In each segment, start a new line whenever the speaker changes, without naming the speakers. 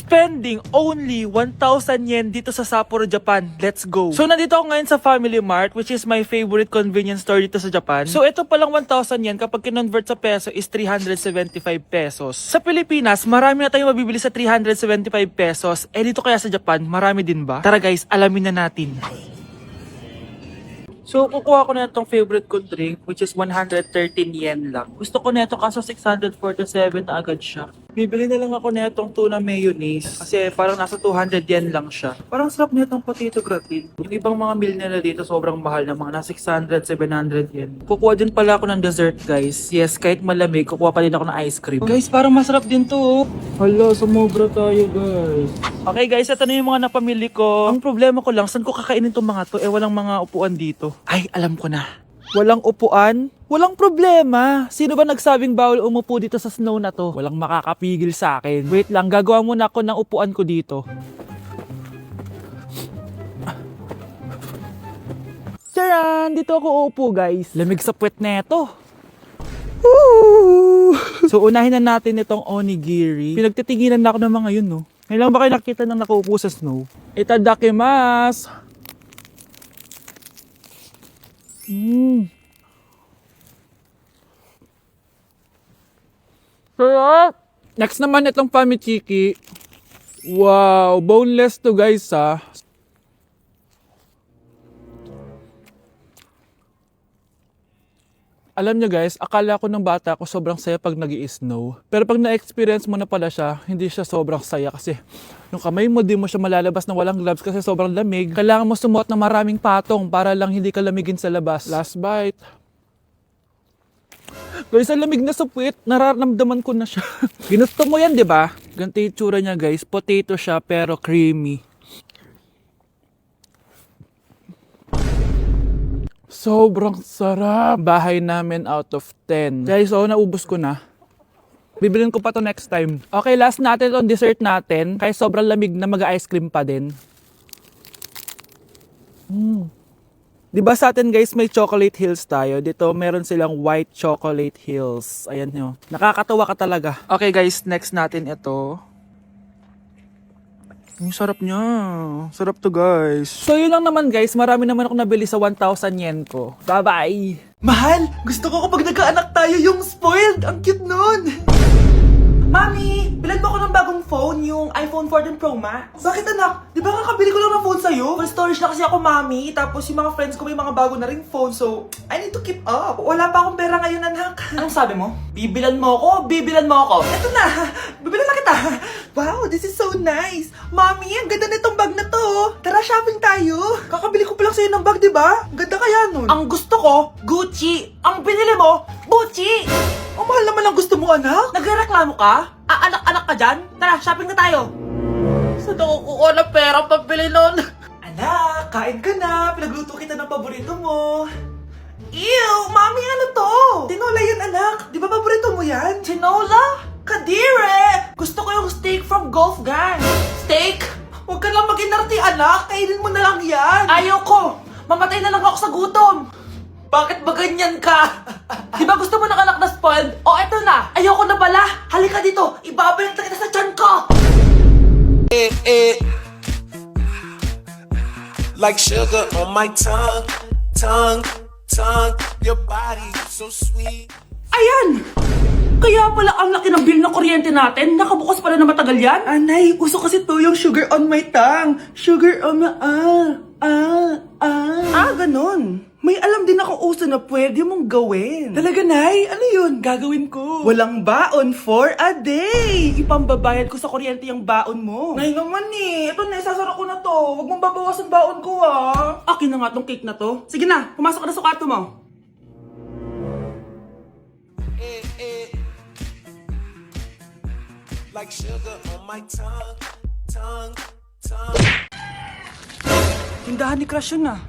spending only 1,000 yen dito sa Sapporo, Japan. Let's go! So, nandito ako ngayon sa Family Mart, which is my favorite convenience store dito sa Japan. So, ito palang 1,000 yen kapag kinonvert sa peso is 375 pesos. Sa Pilipinas, marami na tayong mabibili sa 375 pesos. Eh, dito kaya sa Japan, marami din ba? Tara guys, alamin na natin. So, kukuha ko na itong favorite ko drink, which is 113 yen lang. Gusto ko na ito kaso 647 na agad siya. Bibili na lang ako na itong tuna mayonnaise kasi parang nasa 200 yen lang siya. Parang sarap na itong potato gratin. Yung ibang mga meal nila dito sobrang mahal na mga nasa 600, 700 yen. Kukuha din pala ako ng dessert guys. Yes, kahit malamig, kukuha pa din ako ng ice cream. Guys, parang masarap din to. Hala, sumobra tayo guys. Okay guys, ito na yung mga napamili ko. Ang problema ko lang, saan ko kakainin itong mga to? Eh, walang mga upuan dito. Ay, alam ko na. Walang upuan? Walang problema. Sino ba nagsabing bawal umupo dito sa snow na to? Walang makakapigil sa akin. Wait lang, gagawa muna ako ng upuan ko dito. Charan! Dito ako uupo guys. Lamig sa puwet na ito. So unahin na natin itong onigiri. Pinagtitinginan na ako ng mga yun, no? Ngayon lang ba kayo nakita ng nakaupo sa snow? Itadakimasu! Sarap! Next naman itong pamichiki. Wow, boneless to guys ha. Alam nyo guys, akala ko ng bata ko sobrang saya pag nag-i-snow. Pero pag na-experience mo na pala siya, hindi siya sobrang saya kasi yung kamay mo di mo siya malalabas na walang gloves kasi sobrang lamig. Kailangan mo sumuot ng maraming patong para lang hindi ka lamigin sa labas. Last bite. Guys, ang lamig na sa puwit, nararamdaman ko na siya. Ginusto mo yan, di ba? Ganito yung tsura niya guys, potato siya pero creamy. Sobrang sarap. Bahay namin out of 10. Guys, naubos ko na. Bibilin ko pa to next time. Okay, last natin on dessert natin. Kaya sobrang lamig na mag-ice cream pa din. Diba sa atin guys, may chocolate hills tayo. Dito meron silang white chocolate hills. Ayan nyo. Nakakatawa ka talaga. Okay guys, next natin ito. Ang sarap niya. Sarap to guys. So yun lang naman guys. Marami naman ako nabili sa 1,000 yen ko. Bye-bye! Mahal! Gusto ko kapag nagkaanak tayo yung spoiled! Ang cute nun! Mami! Bilan mo ako ng bagong phone, yung iPhone 14 Pro Max. Bakit anak? Di ba kakabili ko lang ng phone sa'yo? Full storage na kasi ako, mami. Tapos yung mga friends ko may mga bago na ring phone. So, I need to keep up. Wala pa akong pera ngayon, anak. Anong sabi mo? Bibilan mo ako? Bibilan mo ako? Eto na! Bibilan na kita! Wow, this is so nice! Mami, ang ganda nitong bag na to. Tara, shopping tayo. Kakabili ko pa lang sa'yo ng bag, di ba? Ganda kaya nun. Ang gusto ko, Gucci. Ang binili mo, Gucci. Ang mahal naman ang gusto mo, anak. Nagreklamo ka? Anak-anak ka dyan? Tara, shopping na tayo. Saan ako kukuha ng pera pambili nun? Anak, kain ka na. Pinagluto kita ng paborito mo. Ew, mami, ano to? Tinola yan, anak. Di ba paborito mo yan? Tinola? Kadire! Gusto ko yung steak from Golf Gang. Steak? Huwag ka lang mag-inarti, anak. Kainin mo na lang yan. Ayoko. Mamatay na lang ako sa gutom. Bakit ba ganyan ka? Di ba gusto mo ng anak na spoiled? O eto na, ayoko na pala. Halika dito, ibabalot na kita sa tiyan ko.
Like sugar on my tongue, tongue, tongue. Your body so sweet.
Ayan! Kaya pala ang laki ng bill ng kuryente natin. Nakabukas pala na matagal yan.
Anay, uso kasi to yung sugar on my tongue. Sugar on my...
Ganon. May alam din ako uso na pwede mong gawin.
Talaga, Nay? Ano yun? Gagawin ko.
Walang baon for a day. Ipambabayad ko sa kuryente yung baon mo.
Nay naman eh. Ito na, isasara ko na to. Huwag mong babawasan baon ko ah.
Akin na nga tong cake na to. Sige na, pumasok ka na sa kwarto mo.
Like sugar on my tongue, tongue, tongue.
Tindahan ni Crush yun ah.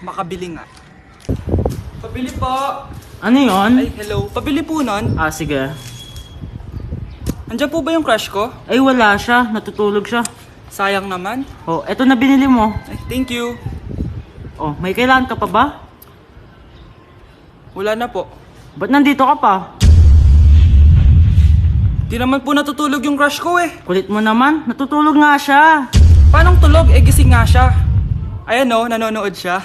Makabili nga. Pabili po.
Ano yon?
Ay, hello. Pabili po nun.
Sige.
Andiyan po ba yung crush ko?
Ay, wala siya. Natutulog siya.
Sayang naman.
Oh, eto na binili mo.
Ay, thank you.
Oh, may kailangan ka pa ba?
Wala na po.
Ba't nandito ka pa?
Di naman po natutulog yung crush ko eh.
Kulit mo naman, natutulog nga siya.
Paanong tulog? Eh gising nga siya. Ayan o, nanonood siya.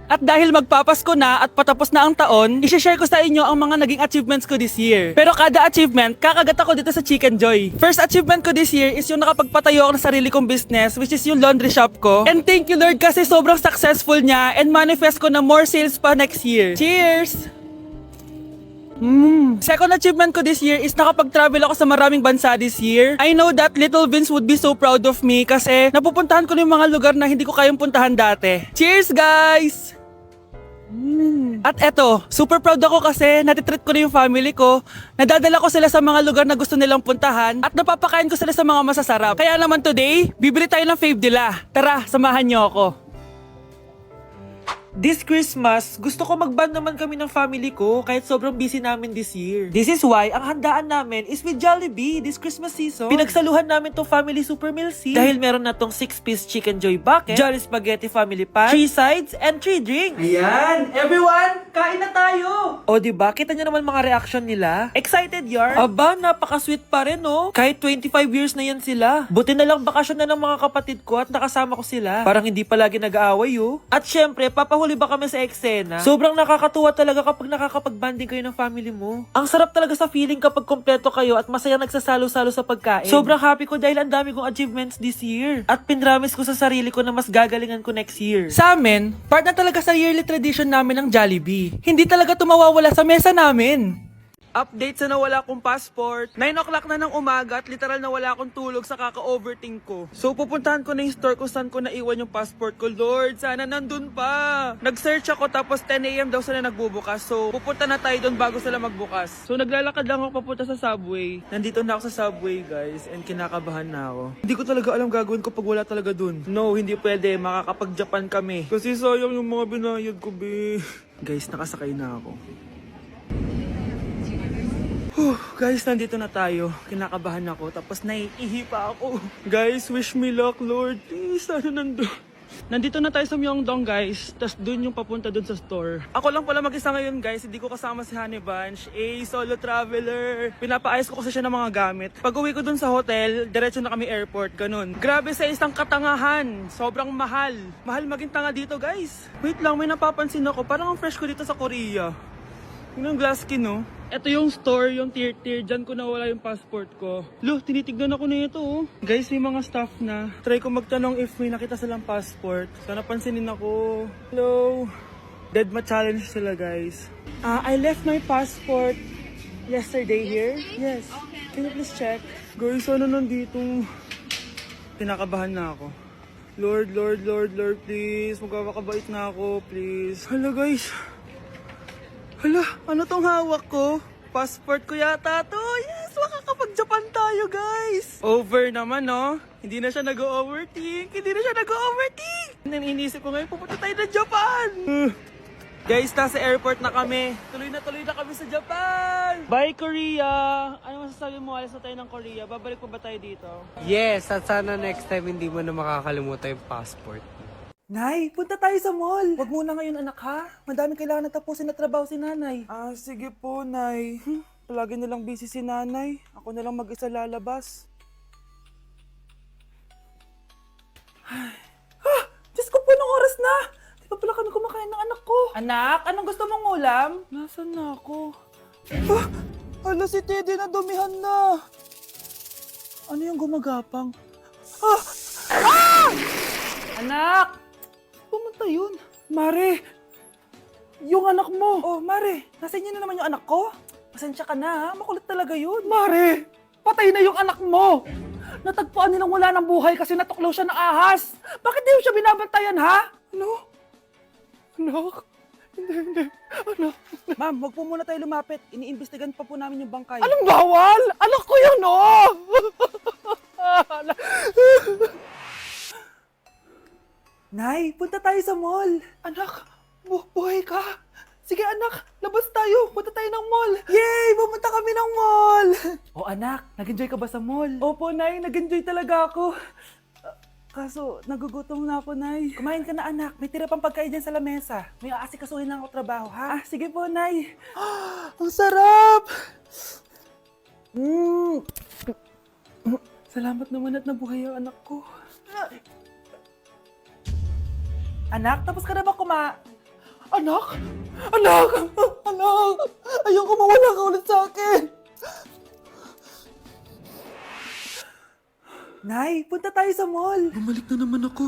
At dahil magpapasko na at patapos na ang taon, isi-share ko sa inyo ang mga naging achievements ko this year. Pero kada achievement, kakagat ako dito sa Chicken Joy. First achievement ko this year is yung nakapagpatayo ako ng sarili kong business, which is yung laundry shop ko. And thank you Lord kasi sobrang successful niya and manifest ko na more sales pa next year. Cheers! Second achievement ko this year is nakapag-travel ako sa maraming bansa this year. I know that Little Vince would be so proud of me kasi napupuntahan ko na yung mga lugar na hindi ko kayang puntahan dati. Cheers guys! At eto, super proud ako kasi natitreat ko na yung family ko, nadadala ko sila sa mga lugar na gusto nilang puntahan at napapakain ko sila sa mga masasarap. Kaya naman today, bibili tayo ng fave nila. Tara, samahan niyo ako. This Christmas, gusto ko mag-band naman kami ng family ko kahit sobrang busy namin this year. This is why ang handaan namin is with Jollibee this Christmas season. Pinagsaluhan namin tong family super meal scene dahil meron na tong 6-piece chicken joy bucket, Jolly Spaghetti family pan, 3 sides, and 3 drinks. Ayan! Everyone, kain na tayo! O diba, kita nyo naman mga reaction nila? Excited yarn? Aba, napaka-sweet pa rin no? Kahit 25 years na yan sila. Buti na lang bakasyon na ng mga kapatid ko at nakasama ko sila. Parang hindi palagi nag-aaway oh. At syempre, papahuli ba kami sa eksena? Sobrang nakakatuwa talaga kapag nakakapag-banding kayo ng family mo. Ang sarap talaga sa feeling kapag kompleto kayo at masaya nagsasalo-salo sa pagkain. Sobrang happy ko dahil ang dami kong achievements this year. At pinramis ko sa sarili ko na mas gagalingan ko next year. Sa amin, part na talaga sa yearly tradition namin ng Jollibee. Hindi talaga tumawawala sa mesa namin. Update sa nawala kong passport. 9 o'clock na ng umaga at literal na wala akong tulog sa kaka-overthink ko. So pupuntahan ko na yung store kung saan ko naiwan yung passport ko. Lord, sana nandun pa. Nag-search ako tapos 10 a.m. daw sila nagbubukas. So pupunta na tayo doon bago sila magbukas. So naglalakad lang ako papunta sa subway. Nandito na ako sa subway guys and kinakabahan na ako. Hindi ko talaga alam gagawin ko pag wala talaga doon. No, hindi pwede. Makakapag-Japan kami. Kasi sayang yung mga binayad ko be. Guys, nakasakay na ako. Guys, nandito na tayo. Kinakabahan ako. Tapos naiihi pa ako. Guys, wish me luck, Lord. Please, sana nandun. Nandito na tayo sa Myeongdong, guys. Tapos dun yung papunta dun sa store. Ako lang pala mag-isa ngayon, guys. Hindi ko kasama si Honey Bunch. Solo traveler. Pinapaayos ko kasi siya ng mga gamit. Pag uwi ko dun sa hotel, diretso na kami airport. Ganun. Grabe sa isang katangahan. Sobrang mahal. Mahal maging tanga dito, guys. Wait lang, may napapansin ako. Parang ang fresh ko dito sa Korea. Yun ang glass skin, no? Ito yung store, yung tier. Diyan ko nawala yung passport ko. Lo, tinitignan ako na ito, oh. Guys, may mga staff na. Try ko magtanong if may nakita silang passport. Sana pansinin ako. Hello? Deadma challenge sila, guys. I left my passport yesterday here. Yes. Can you please check? Guys, ano nandito? Pinakabahan na ako. Lord, please. Magkakabait na ako, please. Hala, guys. Hala, ano tong hawak ko? Passport ko yata to. Yes, makakapag-Japan tayo, guys. Over naman, no? Hindi na siya nag-overthink. Inisip ko ngayon, pupunta tayo ng Japan. Guys, nasa airport na kami. Tuloy na kami sa Japan. Bye, Korea. Ano masasabi mo? Alis na tayo ng Korea. Babalik pa ba tayo dito?
Yes, at sana next time hindi mo na makakalimutan yung passport.
Nay, punta tayo sa mall. Huwag muna ngayon, anak, ha? Madami kailangan na tapusin na trabaho si nanay. Sige po, nay. Palagi nilang busy si nanay. Ako na lang mag-isa lalabas. Diyos ko po, anong oras na? Di ba pala kami kumakain ng anak ko? Anak, anong gusto mong ulam? Nasaan na ako? Hala, si Teddy na dumihan na. Ano yung gumagapang? Anak! Pumunta yun. Mare! Yung anak mo! Oh, Mare! Nasa inyo na naman yung anak ko? Pasensya ka na, ha? Makulit talaga yun. Mare! Patay na yung anak mo! Natagpuan nilang wala ng buhay kasi natuklaw siya ng ahas. Bakit di mo siya binabantayan, ha? Ano? Anak? Hindi. Anak? Ma'am, wag po muna tayo lumapit. Iniimbestigan pa po namin yung bangkay. Anong bawal? Anak ko yun, oh! Nay, punta tayo sa mall. Anak, buhay ka. Sige anak, labas tayo. Punta tayo ng mall. Yay! Pumunta kami ng mall. Oh anak, nag-enjoy ka ba sa mall? Opo, Nay. Nag-enjoy talaga ako. Kaso, nagugutom na ako, Nay. Kumain ka na, anak. May tira pang pagkain dyan sa lamesa. May aasikasuhin lang ako trabaho, ha? Sige po, Nay. Ang sarap! Salamat naman at nabuhay ang anak ko. Anak, tapos ka na ba Anak? Anak! Anak! Ayoko mawala ka ulit sa akin! Nay, punta tayo sa mall.
Bumalik na naman ako.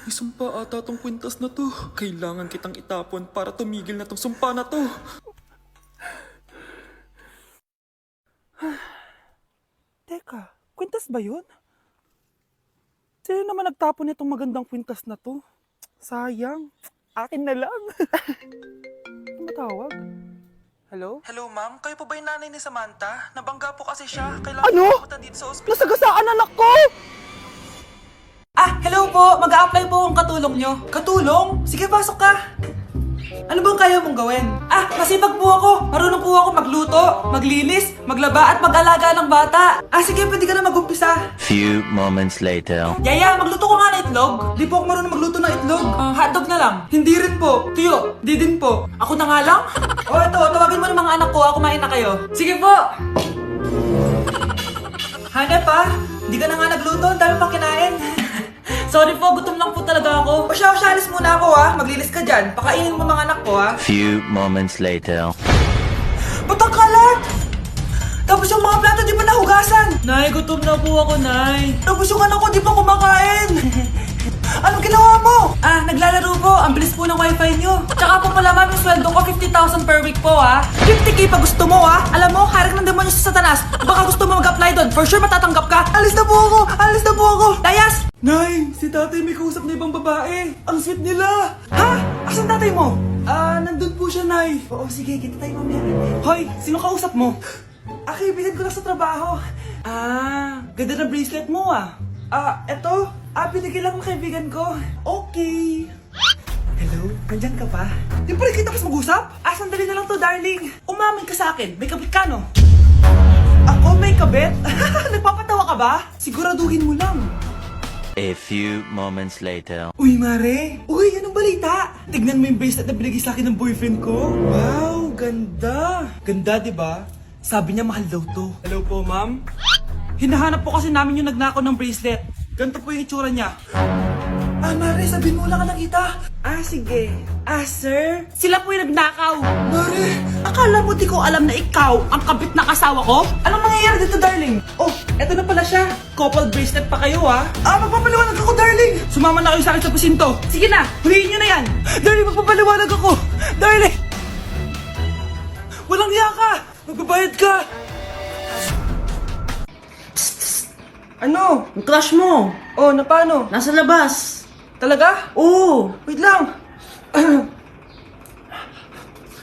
May sumpa ata tong kwintas na to. Kailangan kitang itapon para tumigil na tong sumpa na to.
Teka, kwintas ba yun? Sino naman nagtapon nitong magandang kwintas na to? Sayang. Akin na lang. Ano matawag? Hello?
Hello ma'am, kayo po ba yung nanay ni Samantha? Nabangga po kasi siya. Kailangan
Ano?
pumunta dito sa ospital.
Nasagasaan anak ko!
Hello po. Mag-a-apply po akong katulong nyo. Katulong? Sige, pasok ka. Ano bang kaya mong gawin? Masipag po ako. Marunong po ako magluto, maglinis, maglaba at mag-alaga ng bata. Sige, pwede ka na mag-umpisa.
Few moments later.
Yaya, magluto ko nga ng itlog. Di po ako marunong magluto ng itlog. Hotdog na lang. Hindi rin po. Tuyo, di din po. Ako na nga lang? Ito, tawagin mo ng mga anak ko. Kumain na kayo. Sige po. Hanep Di ka na nga nagluto. Ang dami pang kinain. Sorry po, gutom lang po talaga ako. Alis muna ako Maglilis ka dyan. Pakainin mo mga anak ko
Few moments later.
Ba't ang kalat? Tapos yung mga plato di pa nahugasan. Nay, gutom na po ako, Nay. Tapos yung anak ko di pa kumakain. Anong ginawa mo? Naglalaro po. Ang bilis po ng wifi nyo. Tsaka po pala ma'am, yung sweldo ko 50,000 per week po 50k pa gusto mo Alam mo, harik ng demonyo sa satanas. Baka gusto mo mag-apply doon. For sure matatanggap ka. Alis na po ako. Layas!
Nay, si tatay may kausap na ibang babae. Ang sweet nila.
Asan tatay mo?
Nandun po siya, Nay.
Oo, sige. Kita tayo mamaya.
Hoy, sino kausap mo?
Kaibigan ko lang sa trabaho. Ganda ng bracelet mo eto. Binigay lang ng kaibigan ko. Okay. Hello? Nandyan ka pa? Di pa rin kita mas mag-usap? Sandali na lang to, darling. Umamin ka sa akin. May kabit ka, no? Ako may kabit? Nagpapatawa ka ba? Siguraduhin mo lang.
A few moments later.
Uy, Mare! Uy, anong balita? Tignan mo yung bracelet na binigay sa akin ng boyfriend ko. Wow, ganda! Ganda, di ba? Sabi niya mahal daw to. Hello po, ma'am? Hinahanap po kasi namin yung nagnakaw ng bracelet. Ganito po yung itsura niya. Mare, sabihin mo lang ka nakita. Sige. Sir? Sila po yung nagnakaw. Mare, akala mo di ko alam na ikaw ang kabit ng asawa ko? Anong nangyayari dito, darling? Eto na pala siya. Couple bracelet pa kayo, magpapaliwanag ako, darling. Sumama na kayo sa akin sa presinto. Sige na, huliin nyo na yan. Darling, magpapaliwanag ako. Darling! Walang hiya ka. Magbabayad ka. Ano?
Yung crush mo,
Na paano?
nasa labas.
Talaga?
Oo.
Wait lang.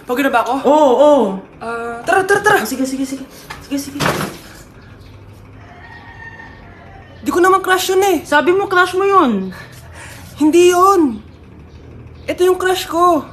Pagod na ba ako?
Oo.
Tara.
Sige.
Di ko naman crush yun
Sabi mo crush mo yun.
Hindi yun. Ito yung crush ko.